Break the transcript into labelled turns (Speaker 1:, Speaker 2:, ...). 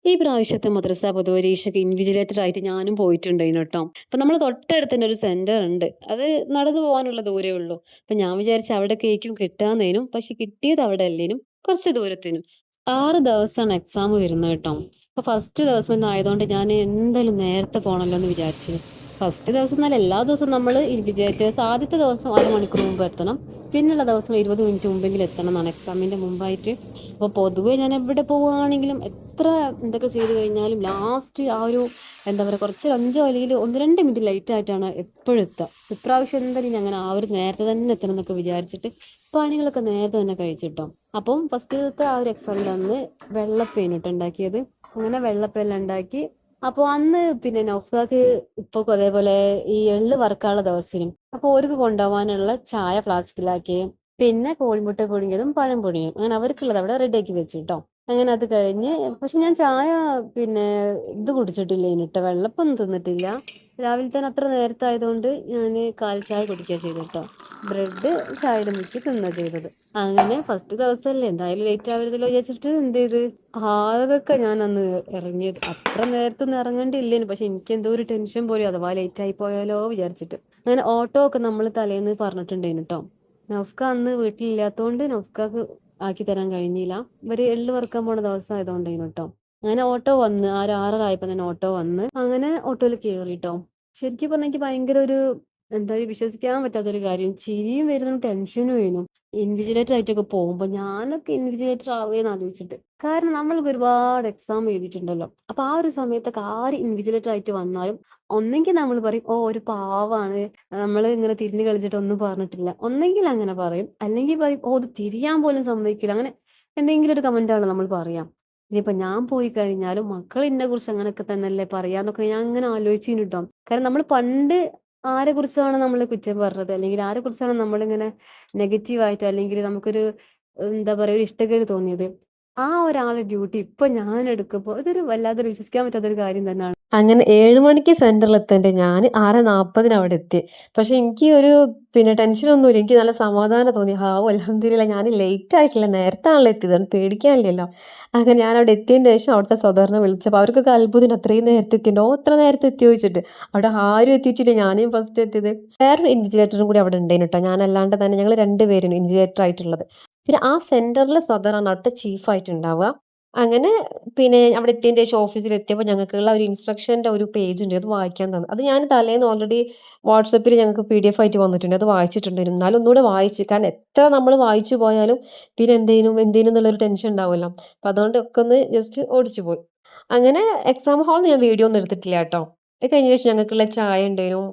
Speaker 1: ഈ പ്രാവശ്യത്തെ മദ്രസ പൊതുപരീക്ഷയ്ക്ക് ഇൻവിജിലേറ്റർ ആയിട്ട് ഞാനും പോയിട്ടുണ്ടായിന് കേട്ടോ. അപ്പം നമ്മളെ തൊട്ടടുത്ത് തന്നെ ഒരു സെന്റർ ഉണ്ട്. അത് നടന്നു പോകാനുള്ള ദൂരേ ഉള്ളൂ. അപ്പം ഞാൻ വിചാരിച്ചു അവിടേക്കായിരിക്കും കിട്ടാന്നേനും. പക്ഷെ കിട്ടിയത് അവിടെ അല്ലേനും. കുറച്ച് ദൂരത്തിനും. 6 ദിവസമാണ് എക്സാം വരുന്നത് കേട്ടോ. അപ്പോൾ ഫസ്റ്റ് ദിവസം തന്നെ ആയതുകൊണ്ട് ഞാൻ എന്തായാലും നേരത്തെ പോകണമല്ലോ എന്ന് വിചാരിച്ചു. ഫസ്റ്റ് ദിവസം എന്നല്ല എല്ലാ ദിവസവും നമ്മൾ ഇൻവിജിലേറ്റേഴ്സ് ആദ്യത്തെ ദിവസം അരമണിക്കൂർ മുമ്പ് എത്തണം. പിന്നെയുള്ള ദിവസം 20 മിനിറ്റ് മുമ്പെങ്കിലും എത്തണം എന്നാണ് എക്സാമിന്റെ മുമ്പായിട്ട്. അപ്പോൾ പൊതുവേ ഞാൻ എവിടെ പോവുകയാണെങ്കിലും എത്ര എന്തൊക്കെ ചെയ്ത് കഴിഞ്ഞാലും ലാസ്റ്റ് ആ ഒരു എന്താ പറയുക കുറച്ച് 5 അല്ലെങ്കിൽ 1-2 മിനിറ്റ് ലേറ്റ് ആയിട്ടാണ് എപ്പോഴും എത്തുക. ഇപ്രാവശ്യം എന്തായാലും ഞാൻ അങ്ങനെ ആ ഒരു നേരത്തെ തന്നെ എത്തണം എന്നൊക്കെ വിചാരിച്ചിട്ട് പണികളൊക്കെ നേരത്തെ തന്നെ കഴിച്ചിട്ടോ. അപ്പം ഫസ്റ്റത്തെ ആ ഒരു എക്സാമിൻ്റെ അന്ന് വെള്ളപ്പേനിട്ട് ഉണ്ടാക്കിയത്. അങ്ങനെ വെള്ളപ്പെല്ലാം ഉണ്ടാക്കി. അപ്പോൾ അന്ന് പിന്നെ നൗഫാക്ക് ഇപ്പോൾ അതേപോലെ ഈ എള്ള് വറുക്കാനുള്ള ദിവസനും അപ്പോൾ ഓർക്ക് കൊണ്ടുപോകാനുള്ള ചായ ഫ്ലാസ്കിലാക്കി, പിന്നെ കോഴിമുട്ട പുഴുങ്ങിയതും പഴം പുഴുങ്ങിയതും അങ്ങനെ അവർക്കുള്ളത് അവിടെ റെഡിയാക്കി വെച്ചു കേട്ടോ. അങ്ങനെ അത് കഴിഞ്ഞ് പക്ഷെ ഞാൻ ചായ പിന്നെ ഇത് കുടിച്ചിട്ടില്ല ഇനിട്ടോ, വെള്ളപ്പൊന്നും തിന്നിട്ടില്ല. രാവിലെ തന്നെ അത്ര നേരത്തെ ആയതുകൊണ്ട് ഞാൻ കാൽ ചായ കുടിക്കുക ചെയ്തു കേട്ടോ. ബ്രെഡ് ചായയുടെ മുക്കി തിന്നുക ചെയ്തത്. അങ്ങനെ ഫസ്റ്റ് ദിവസമല്ലേ എന്തായാലും ലേറ്റ് ആവരുതല്ലോ വിചാരിച്ചിട്ട് എന്ത് ചെയ്ത് 6:30 ഞാൻ അന്ന് ഇറങ്ങിയത്. അത്ര നേരത്തെ ഒന്നും ഇറങ്ങേണ്ടില്ലേനു, പക്ഷെ എനിക്ക് എന്തോ ഒരു ടെൻഷൻ പോലെ അഥവാ ലേറ്റ് ആയി പോയാലോ വിചാരിച്ചിട്ട്. അങ്ങനെ ഓട്ടോ ഒക്കെ നമ്മൾ തലേന്ന് പറഞ്ഞിട്ടുണ്ടായിരുന്നു കേട്ടോ. നൗഫ്ക അന്ന് വീട്ടിലില്ലാത്തതുകൊണ്ട് നൗഫ്കാക്ക് ആക്കി തരാൻ കഴിഞ്ഞില്ല. ഇവര് എള്ള് വറുക്കാൻ പോണ ദിവസം ആയതുകൊണ്ടേനു കേട്ടോ. അങ്ങനെ ഓട്ടോ വന്ന് ആ ഒരു 6:30 ആയപ്പോൾ തന്നെ ഓട്ടോ വന്ന് അങ്ങനെ ഓട്ടോയിൽ കയറിട്ടോ. ശരിക്കും പറഞ്ഞാൽ എനിക്ക് ഭയങ്കര ഒരു എന്താ വിശ്വസിക്കാൻ പറ്റാത്തൊരു കാര്യം, ചിരിയും വരുന്നു ടെൻഷനും വരുന്നു. ഇൻവിജിലേറ്റർ ആയിട്ടൊക്കെ പോകുമ്പോൾ ഞാനൊക്കെ ഇൻവിജിലേറ്റർ ആവുകയെന്ന് ആലോചിച്ചിട്ട്. കാരണം നമ്മൾക്ക് ഒരുപാട് എക്സാം എഴുതിയിട്ടുണ്ടല്ലോ. അപ്പൊ ആ ഒരു സമയത്തൊക്കെ ആര് ഇൻവിജിലേറ്റർ ആയിട്ട് വന്നാലും ഒന്നെങ്കിൽ നമ്മൾ പറയും ഓ ഒരു പാവാണ്, നമ്മൾ ഇങ്ങനെ തിരിഞ്ഞു കളിച്ചിട്ട് ഒന്നും പറഞ്ഞിട്ടില്ല, ഒന്നെങ്കിൽ അങ്ങനെ പറയും, അല്ലെങ്കിൽ പറയും ഓ ഇത് തിരിയാൻ പോലും സമ്മതിക്കില്ല. അങ്ങനെ എന്തെങ്കിലും ഒരു കമന്റാണ് നമ്മൾ പറയാം. ഇനിയിപ്പോ ഞാൻ പോയി കഴിഞ്ഞാലും മക്കൾ എന്നെ കുറിച്ച് അങ്ങനെയൊക്കെ തന്നെയല്ലേ പറയാന്നൊക്കെ ഞാൻ അങ്ങനെ ആലോചിച്ചിന് ട്ടോ. കാരണം നമ്മൾ പണ്ട് ആരെ കുറിച്ചാണ് നമ്മൾ കുറ്റം പറഞ്ഞത്, അല്ലെങ്കിൽ ആരെ കുറിച്ചാണ് നമ്മളിങ്ങനെ നെഗറ്റീവായിട്ട് അല്ലെങ്കിൽ നമുക്കൊരു എന്താ പറയാ ഒരു ഇഷ്ടക്കേട് തോന്നിയത്, ആ ഒരാളുടെ ഡ്യൂട്ടി ഇപ്പൊ ഞാൻ എടുക്കുമ്പോൾ ഇതൊരു വല്ലാതൊരു വിശ്വസിക്കാൻ പറ്റാത്തൊരു കാര്യം തന്നെയാണ്. അങ്ങനെ 7 മണിക്ക് സെന്ററിൽ എത്തേണ്ട ഞാൻ 6:40 അവിടെ എത്തി. പക്ഷെ എനിക്ക് ഒരു പിന്നെ ടെൻഷനൊന്നുമില്ല. എനിക്ക് നല്ല സമാധാനം തോന്നി. ഹാവൂ അൽഹംദുലില്ലാ ഞാൻ ലേറ്റ് ആയിട്ടില്ല, നേരത്തെ ആണല്ലോ എത്തിയത്, അതുകൊണ്ട് പേടിക്കാനില്ലല്ലോ. അങ്ങനെ ഞാൻ അവിടെ എത്തിയതിന് ശേഷം അവിടുത്തെ സ്വദറിനെ വിളിച്ചപ്പോൾ അവർക്കൊക്കെ അത്ഭുതം, അത്രയും നേരത്തെ എത്തിയിട്ടുണ്ടോ, ഓ ഇത്ര നേരത്തെ എത്തി ചോദിച്ചിട്ട്. അവിടെ ആരും എത്തിയിട്ടില്ല, ഞാനും ഫസ്റ്റ് എത്തിയത്. വേറൊരു ഇൻവിജിലേറ്ററും കൂടി അവിടെ ഉണ്ടായിരുന്നു കേട്ടോ. ഞാനല്ലാണ്ട് തന്നെ ഞങ്ങൾ 2 പേരും ഇൻവിജിലേറ്റർ ആയിട്ടുള്ളത്. പിന്നെ ആ സെന്ററിൽ സ്വദറാണ് അവിടുത്തെ ചീഫായിട്ടുണ്ടാവുക. അങ്ങനെ പിന്നെ അവിടെ എത്തിയതിന് ശേഷം ഓഫീസിൽ എത്തിയപ്പോൾ ഞങ്ങൾക്കുള്ള ഒരു ഇൻസ്ട്രക്ഷൻ്റെ ഒരു പേജ് ഉണ്ട്, അത് വായിക്കാൻ തന്നു. അത് ഞാൻ തലേന്ന് ഓൾറെഡി വാട്സപ്പിൽ ഞങ്ങൾക്ക് PDF ആയിട്ട് വന്നിട്ടുണ്ട്, അത് വായിച്ചിട്ടുണ്ടായിരുന്നു. എന്നാലും ഒന്നുകൂടെ വായിച്ച്, കാരണം എത്ര നമ്മൾ വായിച്ചു പോയാലും പിന്നെ എന്തേനും എന്നുള്ളൊരു ടെൻഷൻ ഉണ്ടാവുമല്ലോ. അപ്പം അതുകൊണ്ട് ഒക്കെ ഒന്ന് ജസ്റ്റ് ഓടിച്ചു പോയി. അങ്ങനെ എക്സാം ഹാളിൽ ഞാൻ വീഡിയോ ഒന്നും എടുത്തിട്ടില്ല കേട്ടോ. അത് കഴിഞ്ഞ ശേഷം ഞങ്ങൾക്കുള്ള ചായ ഉണ്ടായിരുന്നു,